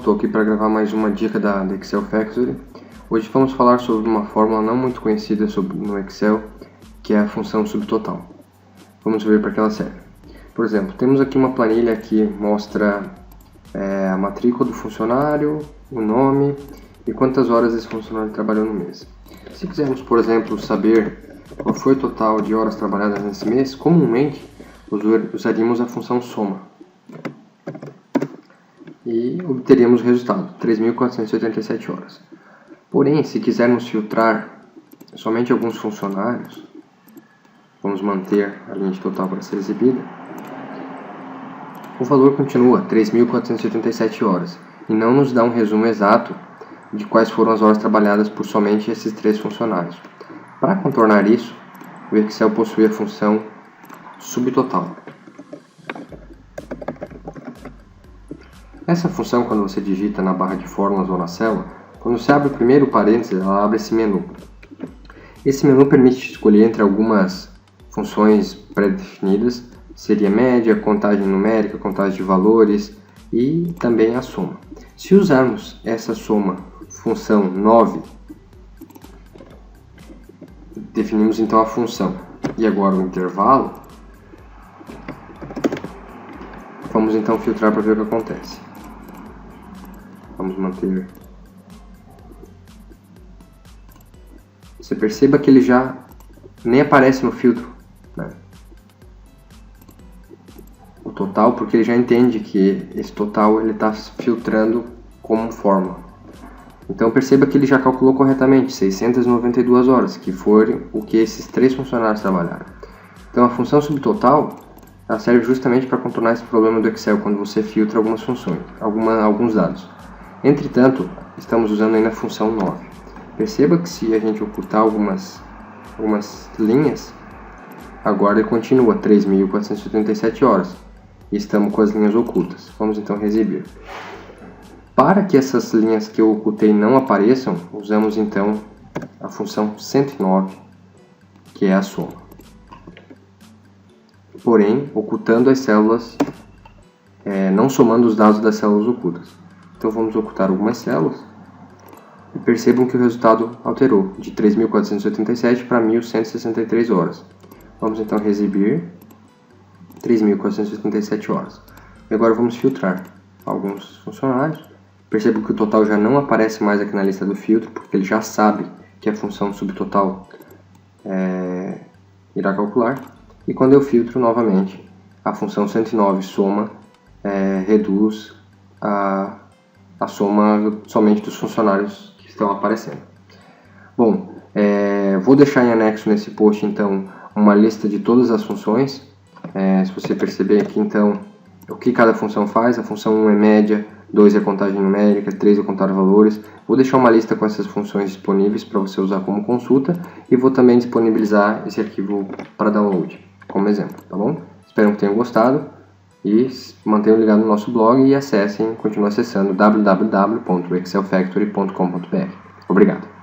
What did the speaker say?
estou aqui para gravar mais uma dica da Excel Factory. Hoje vamos falar sobre uma fórmula não muito conhecida no Excel, que é a função subtotal. Vamos ver para que ela serve. Por exemplo, temos aqui uma planilha que mostra a matrícula do funcionário, o nome e quantas horas esse funcionário trabalhou no mês. Se quisermos, por exemplo, saber qual foi o total de horas trabalhadas nesse mês, comumente usaríamos a função soma e obteríamos o resultado, 3.487 horas. Porém, se quisermos filtrar somente alguns funcionários, vamos manter a linha de total para ser exibida, o valor continua 3.487 horas e não nos dá um resumo exato de quais foram as horas trabalhadas por somente esses 3 funcionários. Para contornar isso, o Excel possui a função subtotal. Essa função, quando você digita na barra de fórmulas ou na célula, quando você abre o primeiro parênteses, ela abre esse menu. Esse menu permite escolher entre algumas funções pré-definidas, seria média, contagem numérica, contagem de valores e também a soma. Se usarmos essa soma, função 9, definimos então a função e agora o intervalo, vamos então filtrar para ver o que acontece. Vamos manter. Você perceba que ele já nem aparece no filtro, né? O total, porque ele já entende que esse total ele está filtrando como fórmula. Então perceba que ele já calculou corretamente 692 horas, que foi o que esses 3 funcionários trabalharam. Então a função subtotal ela serve justamente para contornar esse problema do Excel quando você filtra algumas funções, alguns dados. Entretanto, estamos usando ainda a função 9. Perceba que se a gente ocultar algumas linhas, agora ele continua 3.477 horas e estamos com as linhas ocultas. Vamos então exibir. Para que essas linhas que eu ocultei não apareçam, usamos então a função 109, que é a soma. Porém, ocultando as células, não somando os dados das células ocultas. Então vamos ocultar algumas células e percebam que o resultado alterou de 3.487 para 1.163 horas. Vamos então exibir 3.487 horas. E agora vamos filtrar alguns funcionários. Percebam que o total já não aparece mais aqui na lista do filtro, porque ele já sabe que a função subtotal irá calcular. E quando eu filtro novamente, a função 109 soma reduz a soma somente dos funcionários que estão aparecendo. Bom, vou deixar em anexo nesse post então uma lista de todas as funções. Se você perceber aqui então o que cada função faz, a função 1 é média, 2 é contagem numérica, 3 é contar valores. Vou deixar uma lista com essas funções disponíveis para você usar como consulta e vou também disponibilizar esse arquivo para download como exemplo, tá bom? Espero que tenham gostado. E mantenham ligado no nosso blog e continuem acessando www.excelfactory.com.br. Obrigado.